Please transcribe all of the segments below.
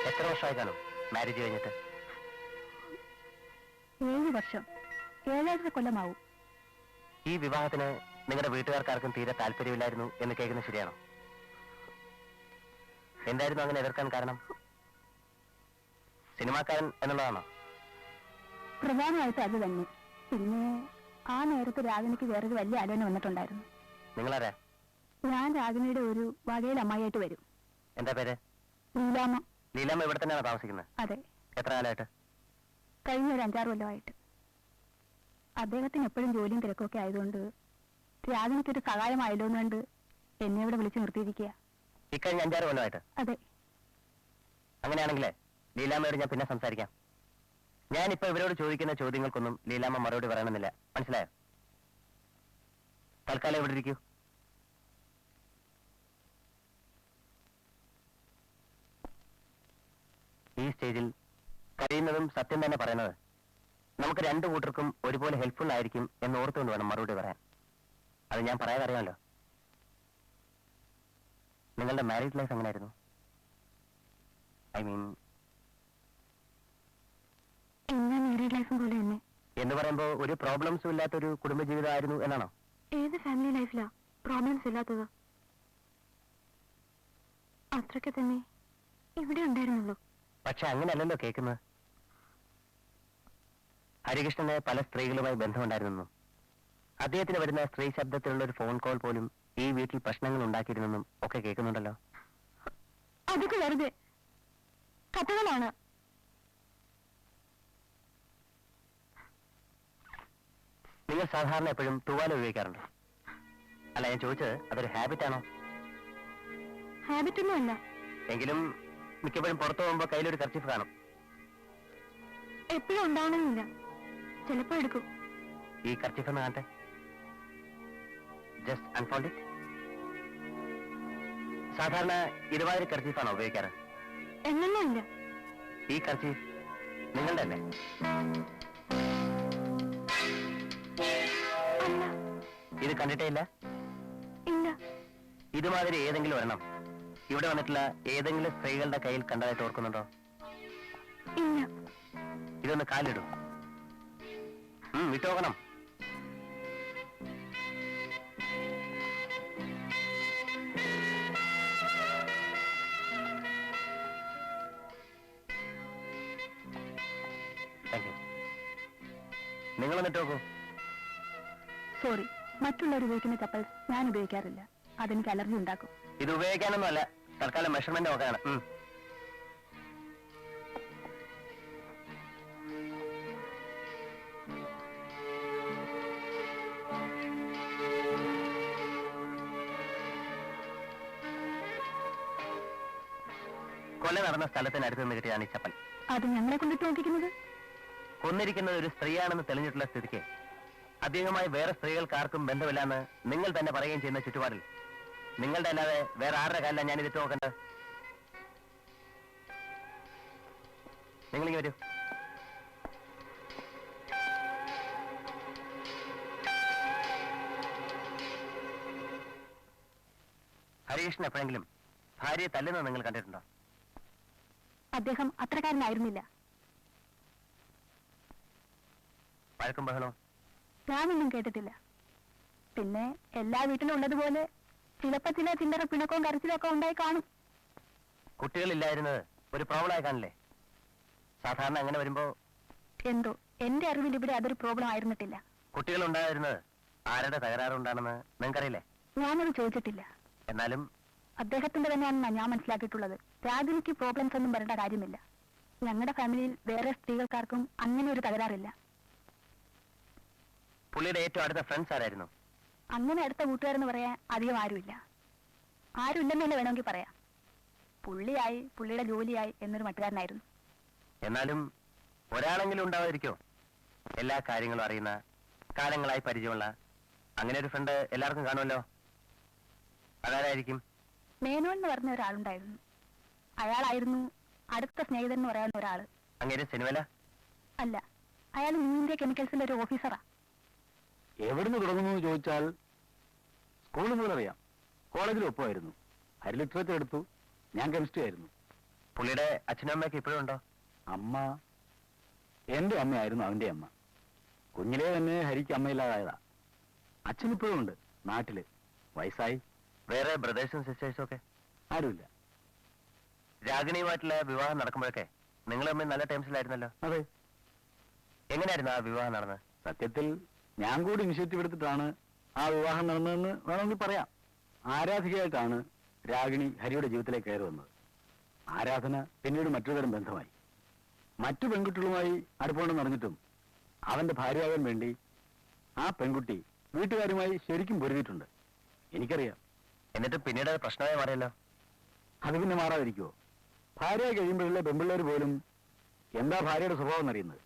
എത്ര വർഷമായി കാണും മാരേജ് കഴിഞ്ഞിട്ട്? 7 വർഷം, 7.5 കൊല്ലമാവും. ഈ വിവാഹത്തിന് നിങ്ങളുടെ വീട്ടുകാർക്കാർക്കും തീരെ താല്പര്യമില്ലായിരുന്നു എന്ന് കേൾക്കുന്നത് ശരിയാണോ? എന്തായിരുന്നു അങ്ങനെ എതിർക്കാൻ കാരണം? സിനിമാക്കാരൻ എന്നുള്ളതാണോ? പ്രധാനമായിട്ട് അത് തന്നെ. പിന്നെ ആ നേരത്ത് രാഗിനിക്ക് വേറൊരു വലിയ ആലോചന വന്നിട്ടുണ്ടായിരുന്നു. നിങ്ങളാരാ? ഞാൻ രാഗിനിയുടെ ഒരു വകയിൽ അമ്മായിയായിട്ട് വരും. എന്താ പേര്? ലീലാമ്മ. ലീലാമ്മ ഇവിടെ തന്നെയാണോ താമസിക്കുന്നത്? അതെ. എത്ര കാലമായിട്ട്? കഴിഞ്ഞ ഒരു 5-6 കൊല്ലമായിട്ട്. അദ്ദേഹത്തിന് എപ്പോഴും ജോലിയും തിരക്കൊക്കെ ആയതുകൊണ്ട് രാഗിനിക്കൊരു സഹായമായല്ലോ എന്നുകൊണ്ട് എന്നെ ഇവിടെ വിളിച്ചു നിർത്തിയിരിക്കുക. ഇക്കഴിഞ്ഞ 5-6 കൊല്ലമായിട്ട്? അതെ. അങ്ങനെയാണെങ്കിലേ ലീലാമ്മയോട് ഞാൻ പിന്നെ സംസാരിക്കാം. ഞാനിപ്പോ ഇവരോട് ചോദിക്കുന്ന ചോദ്യങ്ങൾക്കൊന്നും ലീലാമ്മ മറുപടി പറയണമെന്നില്ല, മനസ്സിലായോ? തൽക്കാലം ഇവിടെ ഇരിക്കൂ. ഈ സ്റ്റേജിൽ കഴിയുന്നതും സത്യം തന്നെ പറയുന്നത് നമുക്ക് രണ്ടു കൂട്ടർക്കും ഒരുപോലെ ഹെൽപ്ഫുൾ ആയിരിക്കും എന്ന് ഓർത്തുകൊണ്ട് വേണം മറുപടി പറയാൻ. അത് ഞാൻ പറയാതെ അറിയാമല്ലോ. നിങ്ങളുടെ മാരീഡ് ലൈഫ് എങ്ങനെയായിരുന്നു? ഐ മീൻ എന്ന് പറയുമ്പോ ഒരു പ്രോബ്ലംസും ഇല്ലാത്തൊരു കുടുംബജീവിതമായിരുന്നു എന്നാണോ? ഏത് ഫാമിലി ലൈഫിലാ പ്രോബ്ലംസ് ഇല്ലാത്തത്? അത്രയ്ക്ക് തന്നെ ഇവിടെ ഉണ്ടായിരുന്നുള്ളൂ. പക്ഷെ അങ്ങനെയല്ലല്ലോ കേൾക്കുന്നത്. ഹരികൃഷ്ണന് പല സ്ത്രീകളുമായി ബന്ധമുണ്ടായിരുന്നെന്നും അദ്ദേഹത്തിന് വരുന്ന സ്ത്രീ ശബ്ദത്തിലുള്ള ഒരു ഫോൺ കോൾ പോലും ഈ വീട്ടിൽ പ്രശ്നങ്ങൾ ഉണ്ടാക്കിയിരുന്നെന്നും ഒക്കെ കേൾക്കുന്നുണ്ടല്ലോ. അതൊക്കെ വെറുതെ കഥകളാണ്. നിങ്ങൾ സാധാരണ എപ്പോഴും തൂവാല ഉപയോഗിക്കാറുണ്ടോ? അല്ല, ഞാൻ ചോദിച്ചത് അതൊരു ഹാബിറ്റ് ആണോ? ഹാബിറ്റൊന്നും അല്ല. എങ്കിലും മിക്കപ്പോഴും പുറത്തു പോകുമ്പോ കയ്യിലൊരു കർച്ചീഫ് കാണും. എപ്പോഴും ഉണ്ടാവണമെന്നില്ല, ചിലപ്പോ എടുക്കും. ഈ കർച്ചീഫ് ഒന്ന് കാണട്ടെ. Just unfold it. സാധാരണ ഇതുമാതിരി കർച്ചീഫാണോ ഉപയോഗിക്കാറ്? എന്നൊന്നും ഇല്ല. ഈ കർച്ചീഫ് നിങ്ങളുടെ അല്ലേ? ഇത് കണ്ടിട്ടേ ഇല്ല? ഇല്ല. ഇതുമാതിരി ഏതെങ്കിലും ഒരെണ്ണം ഇവിടെ വന്നിട്ടുള്ള ഏതെങ്കിലും സ്ത്രീകളുടെ കയ്യിൽ കണ്ടതായിട്ട് ഓർക്കുന്നുണ്ടോ? ഇല്ല. ഇതൊന്ന് കാലിടും. വിട്ടുപോകണം. നിങ്ങൾ വന്നിട്ട് നോക്കൂ. സോറി, മറ്റുള്ളവർ ഉപയോഗിക്കുന്ന ചപ്പൽസ് ഞാൻ ഉപയോഗിക്കാറില്ല. അതെനിക്ക് അലർജി ഉണ്ടാക്കും. ഇത് ഉപയോഗിക്കാനൊന്നും അല്ല, തൽക്കാലം മെഷർമെന്റ് നോക്കാനാണ്. കൊല നടന്ന സ്ഥലത്തിനടുത്ത് നിന്ന് കിട്ടിയാണ് ഈ ചപ്പൽ. അത് ഞങ്ങളെ കൊണ്ടിട്ട് നോക്കിക്കുന്നത്? കൊന്നിരിക്കുന്നത് ഒരു സ്ത്രീയാണെന്ന് തെളിഞ്ഞിട്ടുള്ള സ്ഥിതിക്ക് അദ്ദേഹവുമായി വേറെ സ്ത്രീകൾക്ക് ആർക്കും ബന്ധമില്ലാന്ന് നിങ്ങൾ തന്നെ പറയുകയും ചെയ്യുന്ന ചുറ്റുപാടിൽ നിങ്ങളുടെ അല്ലാതെ വേറെ ആരുടെ കാലിലാണ് ഞാൻ ഇതിട്ട് നോക്കേണ്ടത്? നിങ്ങളിങ്ങ് വരൂ. ഹരികൃഷ്ണൻ എപ്പോഴെങ്കിലും ഭാര്യയെ തല്ലുന്നത് നിങ്ങൾ കണ്ടിട്ടുണ്ടോ? അദ്ദേഹം അത്രക്കാരനായിരുന്നില്ല. വഴക്കും ബഹളവും ഞാനൊന്നും കേട്ടിട്ടില്ല. പിന്നെ എല്ലാ വീട്ടിലും ഉള്ളതുപോലെ ചിലപ്പോ ചില ചില്ലറ പിണക്കവും കരച്ചിലും ഒക്കെ ഉണ്ടായി കാണും. കുട്ടികളില്ലായിരുന്നത് ഒരു പ്രോബ്ലം ആയി കാണില്ലേ? സാധാരണ അങ്ങനെ വരുമ്പോ എന്തോ എന്റെ അറിവിൽ ഇവിടെ അതൊരു പ്രോബ്ലം ആയിരുന്നിട്ടില്ല. കുട്ടികൾ ഉണ്ടായിരുന്നത് ആരുടെ തകരാറുണ്ടാണെന്ന് നിങ്ങൾക്കറിയില്ലേ? ഞാനത് ചോദിച്ചിട്ടില്ല. എന്നാലും അദ്ദേഹത്തിന്റെ തന്നെയാണെന്നാണ് ഞാൻ മനസ്സിലാക്കിയിട്ടുള്ളത്. രാജനിക്ക് പ്രോബ്ലംസ് ഒന്നും വരേണ്ട കാര്യമില്ല. ഞങ്ങളുടെ ഫാമിലിയിൽ വേറെ സ്ത്രീകൾക്കാർക്കും അങ്ങനെ ഒരു തകരാറില്ല. പുള്ളിയുടെ ഏറ്റവും അടുത്ത ഫ്രണ്ട്സ് ആരായിരുന്നു? അങ്ങനെ അടുത്ത കൂട്ടുകാരെന്ന് പറയാൻ അധികം ആരുമില്ല. ആരുമില്ലെന്ന് തന്നെ വേണമെങ്കിൽ പറയാം. പുള്ളിയായി പുള്ളിയുടെ ജോലിയായി എന്നൊരു മട്ടുകാരനായിരുന്നു. എന്നാലും ഒരാളെങ്കിലും ഉണ്ടാവാതിരിക്കോ? എല്ലാ കാര്യങ്ങളും അറിയുന്ന, കാലങ്ങളായി പരിചയമുള്ള അങ്ങനെ ഒരു ഫ്രണ്ട് എല്ലാവർക്കും കാണുമല്ലോ. അതാരായിരിക്കും? മേനോൻ എന്ന് പറഞ്ഞ ഒരാളുണ്ടായിരുന്നു. അയാളായിരുന്നു അടുത്ത സ്നേഹിതൻ എന്ന് പറയാവുന്ന ഒരാള്. അങ്ങനെ സിനിമല? അല്ല, അയാൾ ന്യൂ ഇന്ത്യ കെമിക്കൽസിന്റെ ഒരു ഓഫീസറാ. എവിടുന്ന് തുടങ്ങുന്നു ചോദിച്ചാൽ സ്കൂളിൽ മുതൽ അറിയാം. കോളേജിൽ ഒപ്പമായിരുന്നു. ഹരി ലിറ്ററേച്ചർ എടുത്തു, ഞാൻ കെമിസ്ട്രി ആയിരുന്നു. പുള്ളിയുടെ അച്ഛനും അമ്മയൊക്കെ ഇപ്പോഴും ഉണ്ടോ? അമ്മ എന്റെ അമ്മയായിരുന്നു അവന്റെ അമ്മ. കുഞ്ഞിലേ തന്നെ ഹരിക്ക് അമ്മയില്ലാതായതാ. അച്ഛനിപ്പോഴും ഉണ്ട് നാട്ടില്, വയസ്സായി. വേറെ ബ്രദേഴ്സും സിസ്റ്റേഴ്സും ഒക്കെ ആരുമില്ല. രാഗിണിയുമായിട്ടുള്ള വിവാഹം നടക്കുമ്പോഴൊക്കെ നിങ്ങൾ തമ്മിൽ നല്ല ടൈംസിലായിരുന്നല്ലോ. അതെ, എങ്ങനെയായിരുന്നു ആ വിവാഹം നടന്നത്? സത്യത്തിൽ ഞാൻ കൂടി ഇനിഷ്യേറ്റീവ് എടുത്തിട്ടാണ് ആ വിവാഹം നടന്നതെന്ന് വേണമെങ്കിൽ പറയാം. ആരാധികയായിട്ടാണ് രാഗിണി ഹരിയുടെ ജീവിതത്തിലേക്ക് കയറി വന്നത്. ആരാധന പിന്നീട് മറ്റൊരു തരം ബന്ധമായി. മറ്റു പെൺകുട്ടികളുമായി അടുപ്പമുണ്ടെന്ന് അറിഞ്ഞിട്ടും അവന്റെ ഭാര്യയാകാൻ വേണ്ടി ആ പെൺകുട്ടി വീട്ടുകാരുമായി ശരിക്കും പൊരുതിയിട്ടുണ്ട്. എനിക്കറിയാം. എന്നിട്ട് പിന്നീട് അത് പ്രശ്നമായി മാറിയല്ലോ. അത് പിന്നെ മാറാതിരിക്കുമോ? ഭാര്യ കഴിയുമ്പോഴല്ലേ പെൺപിള്ളേർ പോലും എന്താ ഭാര്യയുടെ സ്വഭാവം എന്നറിയുന്നത്.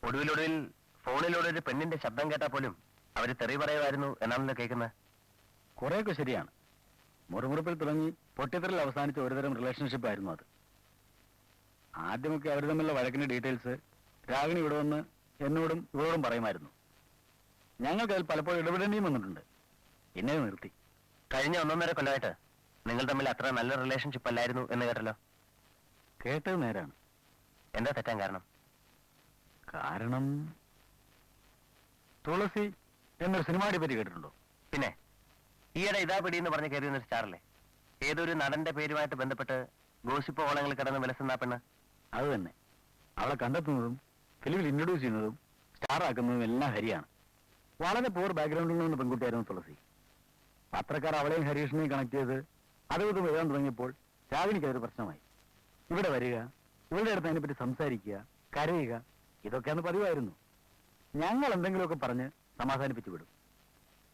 ഒടുവിലൊടുവിൽ ഫോണിലൂടെ ഒരു പെണ്ണിന്റെ ശബ്ദം കേട്ടാൽ പോലും അവര് തെറി പറയുമായിരുന്നു എന്നാണല്ലോ കേൾക്കുന്നത്. കുറെയൊക്കെ ശരിയാണ്. മുറുമുറുപ്പിൽ തുടങ്ങി പൊട്ടിത്തെറിൽ അവസാനിച്ച ഒരുതരം റിലേഷൻഷിപ്പ് ആയിരുന്നു അത്. ആദ്യമൊക്കെ അവർ തമ്മിലുള്ള വഴക്കിന്റെ ഡീറ്റെയിൽസ് രാഗിണി ഇവിടെ വന്ന് എന്നോടും ഇവരോടും പറയുമായിരുന്നു. ഞങ്ങൾക്ക് അതിൽ പലപ്പോഴും ഇടപെടേണ്ടിയും വന്നിട്ടുണ്ട്. എന്നെ നിർത്തി. കഴിഞ്ഞ 1.5 കൊല്ലമായിട്ട് നിങ്ങൾ തമ്മിൽ അത്ര നല്ല റിലേഷൻഷിപ്പ് അല്ലായിരുന്നു എന്ന് കേട്ടല്ലോ. കേട്ടത് നേരാണ്. എന്താ തെറ്റാൻ കാരണം? കാരണം തുളസി എന്നൊരു സിനിമയെ പറ്റി കേട്ടിട്ടുണ്ടോ? പിന്നെ ഈയിടെ ഇതാ പിടി എന്ന് പറഞ്ഞ് കയറി വന്നൊരു സ്റ്റാറല്ലേ, ഏതൊരു നടന്റെ പേരുമായിട്ട് ബന്ധപ്പെട്ട് ഗോസിപ്പ് ഓളങ്ങളിൽ കിടന്ന് വിലസുന്ന പെണ്ണ്. അത് തന്നെ. അവളെ കണ്ടെത്തുന്നതും ഫിലിമിൽ ഇൻട്രൊഡ്യൂസ് ചെയ്യുന്നതും സ്റ്റാർ ആക്കുന്നതും എല്ലാം ഹരിയാണ്. വളരെ പൂർ ബാക്ക്ഗ്രൗണ്ടിൽ നിന്ന് പെൺകുട്ടിയായിരുന്നു തുളസി. പത്രക്കാർ അവളെയും ഹരീഷിനെയും കണക്ട് ചെയ്ത് അതുകൊണ്ട് എഴുതാൻ തുടങ്ങിയപ്പോൾ രാഗിണിക്ക് അതൊരു പ്രശ്നമായി. ഇവിടെ വരിക, ഇവളുടെ അടുത്ത് അതിനെപ്പറ്റി സംസാരിക്കുക, കരയുക, ഇതൊക്കെയാണ് പതിവായിരുന്നു. ഞങ്ങൾ എന്തെങ്കിലുമൊക്കെ പറഞ്ഞ് സമാധാനിപ്പിച്ചു വിടും.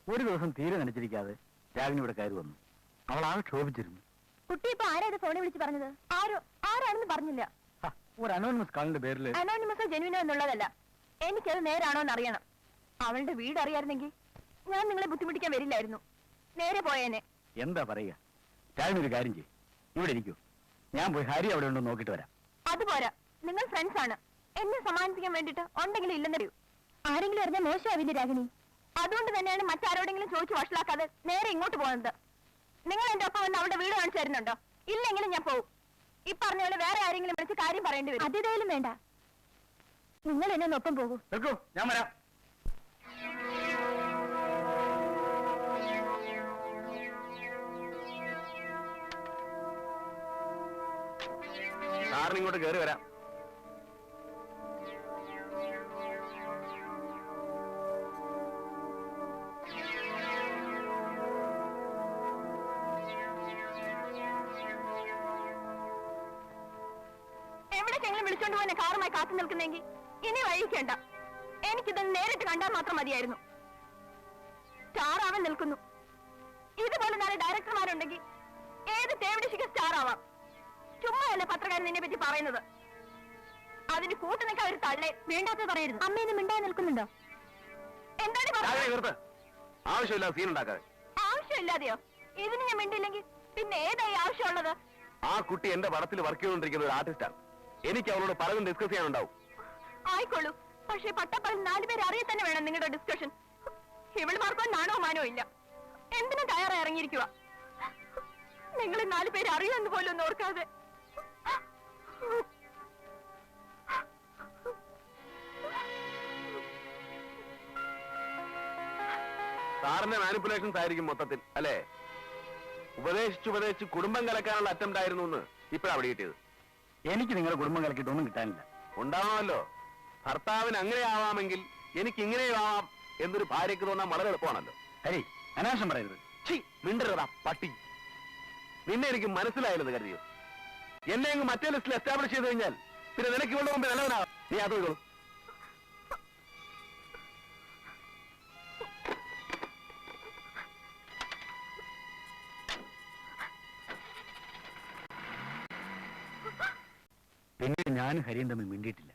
ഒരു ദിവസം തീരെ നനച്ചിരിക്കാതെ രാഗിണി ഇവിടെ കയറി വന്നു. അവൾ ആകെ ക്ഷോഭിച്ചിരുന്നു. കുട്ടി ഇപ്പൊ ആരാ ഫോണിൽ വിളിച്ച് പറഞ്ഞത്? ആരാണെന്ന് പറഞ്ഞില്ല. ഒരു അനോണിമസ് കാളിന്റെ പേരിൽ. അനോണിമസോ ജെനുവിനോ എന്നുള്ളതല്ല, എനിക്കത് നേരാണോ എന്ന് അറിയണം. അവളുടെ വീട് അറിയായിരുന്നെങ്കിൽ ഞാൻ നിങ്ങളെ ബുദ്ധിമുട്ടിക്കാൻ വരില്ലായിരുന്നു, നേരെ പോയേനെ. എന്താ പറയുക? രാഗിണി ഒരു കാര്യം ചെയ്യും, ഇവിടെ ഇരിക്കൂ. ഞാൻ പോയി ഹരി അവിടെ ഉണ്ടോ നോക്കിട്ട് വരാം. അതുപോരാ, നിങ്ങൾ ഫ്രണ്ട്സ് ആണ്. എന്നെ സമാധാനിപ്പിക്കാൻ വേണ്ടിട്ട് ഉണ്ടെങ്കിലും ഇല്ലെന്നറിയൂ. ആരെങ്കിലും അറിഞ്ഞാൽ മോശമാവില്ലേ രാഗിണി? അതുകൊണ്ട് തന്നെയാണ് മറ്റാരോടെങ്കിലും ചോദിച്ചു വഷളാക്കാതെ നേരെ ഇങ്ങോട്ട് പോകുന്നത്. നിങ്ങൾ എന്റെ ഒപ്പം വന്ന് അവളുടെ വീട് കാണിച്ചു തരുന്നുണ്ടോ? ഇല്ലെങ്കിലും ഞാൻ പോവും. ഈ പറഞ്ഞ പോലെ വേറെ ആരെങ്കിലും വിളിച്ച് കാര്യം പറയേണ്ടി വരും. അതേതായാലും വേണ്ട, നിങ്ങൾ എന്നെ ഒപ്പം പോകൂ. നിൽക്കൂ, ഞാൻ വരാം. സാറിന് ഇങ്ങോട്ട് കയറി വരാം. എവിടേക്കെങ്കിലും വിളിച്ചോണ്ട് പോയി കാറുമായി കാത്തു നിൽക്കുന്നെങ്കിൽ ഇനി വഴിക്കേണ്ട. എനിക്കിത് നേരിട്ട് കണ്ടാൽ മാത്രം മതിയായിരുന്നു. സ്റ്റാർ ആവാൻ നിൽക്കുന്നു. ഇതുപോലെ 4 ഡയറക്ടർമാരുണ്ടെങ്കിൽ ഏത് തേവിടിശിക്ക് സ്റ്റാർ ആവാം. ചുമ്മായല്ലേ പത്രക്കാരൻ നിന്നെ പറ്റി പറയുന്നത്. അതിന് കൂട്ടു നിൽക്കാൻ ഒരു തള്ളേ വേണ്ടാത്ത പറയരുത്. അമ്മയൊന്നും മിണ്ടാൻ നിൽക്കുന്നുണ്ടോ? എന്താണ് പറഞ്ഞത്? ആവശ്യമില്ല സീൻ ഉണ്ടാക്കാതെ. ആവശ്യമില്ലാതെയോ? ഇതിന് ഞാൻ മിണ്ടില്ലെങ്കിൽ പിന്നെ ഏതായി ആവശ്യമുള്ളത്? ആ കുട്ടി എന്റെ പടത്തിൽ വർക്ക് ചെയ്തുകൊണ്ടിരിക്കുന്ന ഒരു ആർട്ടിസ്റ്റാണ്. എനിക്ക് അവളോട് പലതും ഡിസ്കസ് ചെയ്യാനുണ്ടാവും. ആയിക്കോളൂ, പക്ഷേ പട്ടപ്പറൽ 4 പേര് അറിയ തന്നെ വേണം നിങ്ങളുടെ ഡിസ്കഷൻ. ഇവളുമാർക്കോ നാണോ മാനോ ഇല്ല. എന്തിനും തയ്യാറായി ഇറങ്ങിയിരിക്കുക. നിങ്ങൾ 4 പേര് അറിയുമെന്ന് പോലും ഒന്നും ഓർക്കാതെ. സാറിന്റെ മാനിപ്പുലേഷൻസ് ആയിരിക്കും മൊത്തത്തിൽ, അല്ലേ? ഉപദേശിച്ച് കുടുംബം കലക്കാനുള്ള അറ്റംപ്റ്റ് ആയിരുന്നു എന്ന് ഇപ്പഴാ അവിടെ കിട്ടിയത്. എനിക്ക് നിങ്ങളുടെ കുടുംബം കലക്കിയിട്ടൊന്നും കിട്ടാനില്ല. ഉണ്ടാവാമല്ലോ. ഭർത്താവിന് അങ്ങനെ ആവാമെങ്കിൽ എനിക്ക് ഇങ്ങനെയും ആവാം എന്നൊരു ഭാര്യയ്ക്ക് തോന്നാൻ വളരെ എളുപ്പമാണല്ലോ. ഹരി, അനാവശ്യം പറയരുത്. മിണ്ടരുതാ പട്ടി. നിന്നെ എനിക്ക് മനസ്സിലായില്ലെന്ന് കരുതിയോ? എന്നെ അങ്ങ് മറ്റേ ലിസ്റ്റിൽ എസ്റ്റാബ്ലിഷ് ചെയ്ത് കഴിഞ്ഞാൽ പിന്നെ നിനക്ക് ഇവളുടെ മുമ്പ് നല്ലവനാവാം. നീ അത് ചെയ്തോളൂ. പിന്നീട് ഞാനും ഹരിയും തമ്മിൽ മിണ്ടിയിട്ടില്ല.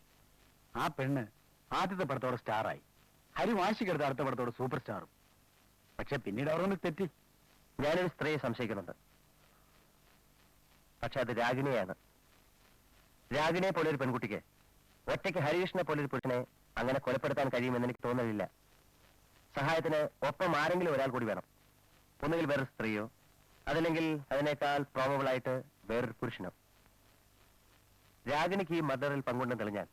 ആ പെണ്ണ് ആദ്യത്തെ പടത്തോടെ സ്റ്റാറായി. ഹരി വാശിക്കെടുത്ത അടുത്ത പടത്തോടെ സൂപ്പർ സ്റ്റാറും. പക്ഷെ പിന്നീട് അവർ തമ്മിൽ തെറ്റി. ഞാനൊരു സ്ത്രീയെ സംശയിക്കുന്നുണ്ട്. പക്ഷെ അത് രാഗിണിയാണ്. രാഗിണിയെ പോലെ ഒരു പെൺകുട്ടിക്ക് ഒറ്റയ്ക്ക് ഹരീഷിനെ പോലൊരു പുരുഷനെ അങ്ങനെ കൊലപ്പെടുത്താൻ കഴിയുമെന്ന് എനിക്ക് തോന്നുന്നില്ല. സഹായത്തിന് ഒപ്പം ആരെങ്കിലും ഒരാൾ കൂടി വേണം. ഒന്നുകിൽ വേറെ സ്ത്രീയോ അതല്ലെങ്കിൽ അതിനേക്കാൾ പ്രോബബിൾ ആയിട്ട് വേറൊരു പുരുഷനോ? രാഗിണിക്ക് ഈ മർഡറിൽ പങ്കുണ്ടെന്ന് തെളിഞ്ഞാൽ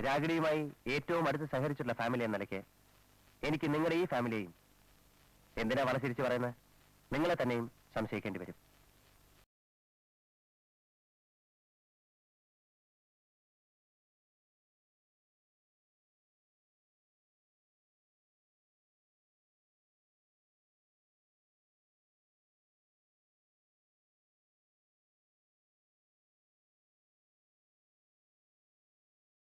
രാഗിണിയുമായി ഏറ്റവും അടുത്ത് സഹകരിച്ചിട്ടുള്ള ഫാമിലി എന്ന നിലയ്ക്ക് എനിക്ക് നിങ്ങളുടെ ഈ ഫാമിലിയെയും, എന്തിനാ വളച്ചിരിച്ച് പറയുന്നത്, നിങ്ങളെ തന്നെയും സംശയിക്കേണ്ടി വരും.